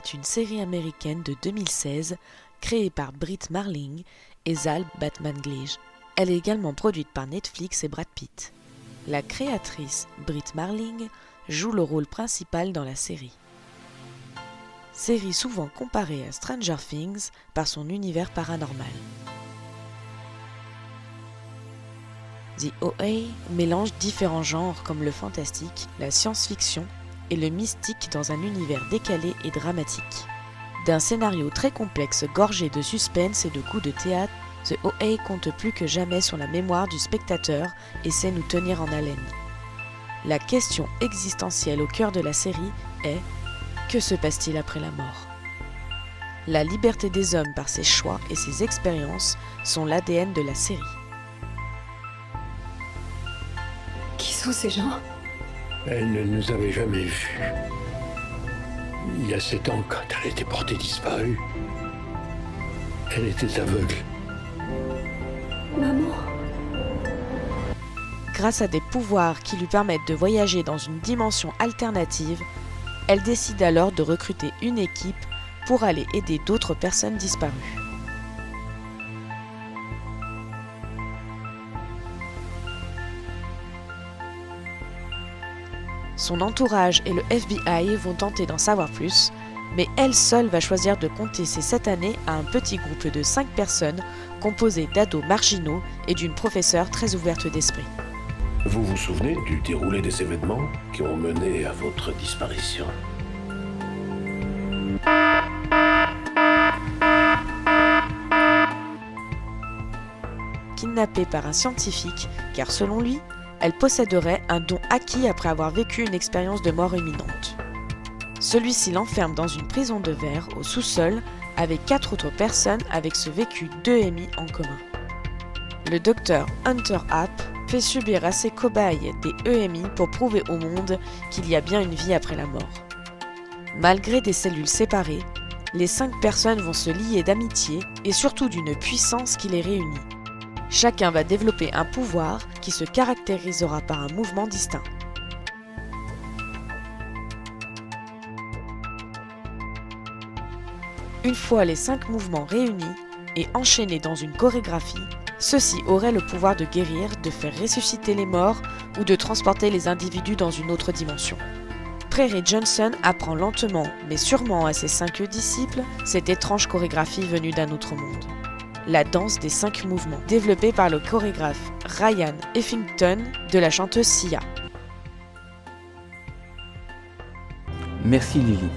est une série américaine de 2016 créée par Brit Marling et Zal Batmanglij. Elle est également produite par Netflix et Brad Pitt. La créatrice Brit Marling joue le rôle principal dans la série. Série souvent comparée à Stranger Things par son univers paranormal. The OA mélange différents genres comme le fantastique, la science-fiction et le mystique dans un univers décalé et dramatique. D'un scénario très complexe gorgé de suspense et de coups de théâtre, The OA compte plus que jamais sur la mémoire du spectateur et sait nous tenir en haleine. La question existentielle au cœur de la série est « Que se passe-t-il après la mort ?» La liberté des hommes par ses choix et ses expériences sont l'ADN de la série. Qui sont ces gens ? Elle ne nous avait jamais vus. Il y a 7 ans, quand elle était portée disparue, elle était aveugle. Maman ? Grâce à des pouvoirs qui lui permettent de voyager dans une dimension alternative, elle décide alors de recruter une équipe pour aller aider d'autres personnes disparues. Son entourage et le FBI vont tenter d'en savoir plus, mais elle seule va choisir de conter ses 7 années à un petit groupe de 5 personnes composé d'ados marginaux et d'une professeure très ouverte d'esprit. Vous vous souvenez du déroulé des événements qui ont mené à votre disparition ? Kidnappée par un scientifique, car selon lui, elle posséderait un don acquis après avoir vécu une expérience de mort imminente. Celui-ci l'enferme dans une prison de verre au sous-sol avec 4 autres personnes avec ce vécu d'EMI en commun. Le docteur Hunter Happ fait subir à ses cobayes des EMI pour prouver au monde qu'il y a bien une vie après la mort. Malgré des cellules séparées, les 5 personnes vont se lier d'amitié et surtout d'une puissance qui les réunit. Chacun va développer un pouvoir qui se caractérisera par un mouvement distinct. Une fois les 5 mouvements réunis et enchaînés dans une chorégraphie, ceux-ci auraient le pouvoir de guérir, de faire ressusciter les morts ou de transporter les individus dans une autre dimension. Prairie Johnson apprend lentement mais sûrement à ses 5 disciples cette étrange chorégraphie venue d'un autre monde. La danse des 5 mouvements, développée par le chorégraphe Ryan Effington de la chanteuse Sia. Merci Lily.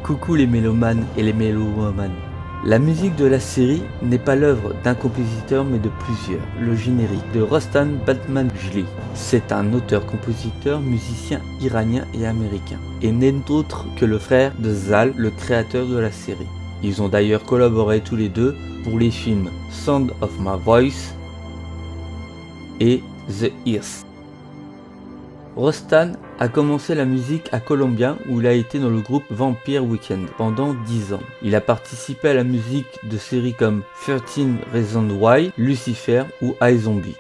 Coucou les mélomanes et les mélowomanes. La musique de la série n'est pas l'œuvre d'un compositeur mais de plusieurs. Le générique de Rostan Batmanglij. C'est un auteur-compositeur, musicien iranien et américain. Et n'est autre que le frère de Zal, le créateur de la série. Ils ont d'ailleurs collaboré tous les deux pour les films Sound of My Voice et The Earth. Rostan a commencé la musique à Columbia où il a été dans le groupe Vampire Weekend pendant 10 ans. Il a participé à la musique de séries comme 13 Reasons Why, Lucifer ou iZombie.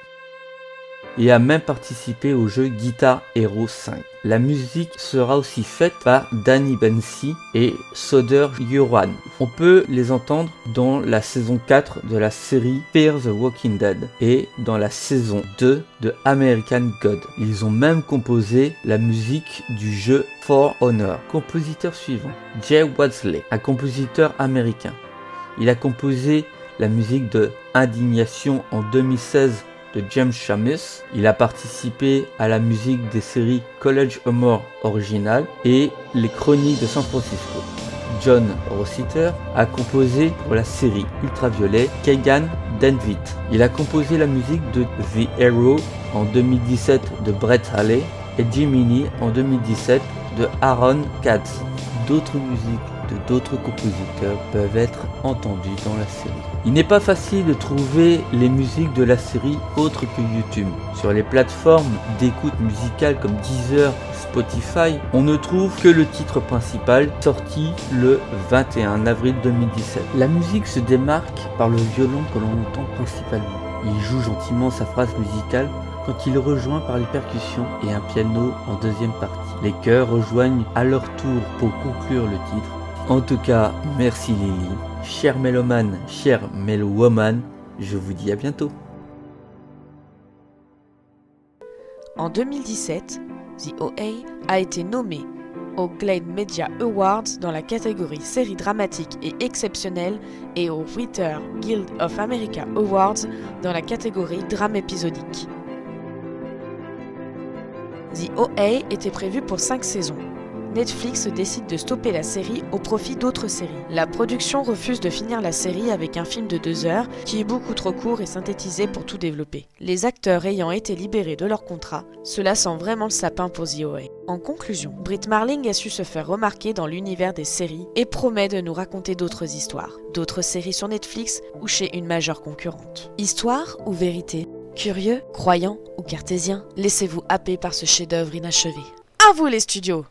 Et a même participé au jeu Guitar Hero 5. La musique sera aussi faite par Danny Bensi et Soder Yoran. On peut les entendre dans la saison 4 de la série Fear the Walking Dead et dans la saison 2 de American God. Ils ont même composé la musique du jeu For Honor. Compositeur suivant, Jay Wadsley, un compositeur américain. Il a composé la musique de Indignation en 2016 de James Schamus. Il a participé à la musique des séries College Humor Original et Les Chroniques de San Francisco. John Rossiter a composé pour la série Ultraviolet Kagan Denvit. Il a composé la musique de The Hero en 2017 de Brett Halley et Gemini en 2017 de Aaron Katz. D'autres musiques de d'autres compositeurs peuvent être entendues dans la série. Il n'est pas facile de trouver les musiques de la série autres que YouTube. Sur les plateformes d'écoute musicale comme Deezer, Spotify, on ne trouve que le titre principal sorti le 21 avril 2017. La musique se démarque par le violon que l'on entend principalement. Il joue gentiment sa phrase musicale quand il est rejoint par les percussions et un piano en deuxième partie. Les chœurs rejoignent à leur tour pour conclure le titre En tout cas, merci Lily. Cher mélomane, cher mélowoman, je vous dis à bientôt. En 2017, The OA a été nommé aux Glade Media Awards dans la catégorie série dramatique et exceptionnelle et au Writer Guild of America Awards dans la catégorie drame épisodique. The OA était prévu pour 5 saisons. Netflix décide de stopper la série au profit d'autres séries. La production refuse de finir la série avec un film de 2 heures qui est beaucoup trop court et synthétisé pour tout développer. Les acteurs ayant été libérés de leur contrat, cela sent vraiment le sapin pour The OA. En conclusion, Brit Marling a su se faire remarquer dans l'univers des séries et promet de nous raconter d'autres histoires, d'autres séries sur Netflix ou chez une majeure concurrente. Histoire ou vérité ? Curieux, croyant ou cartésien ? Laissez-vous happer par ce chef-d'œuvre inachevé. À vous les studios!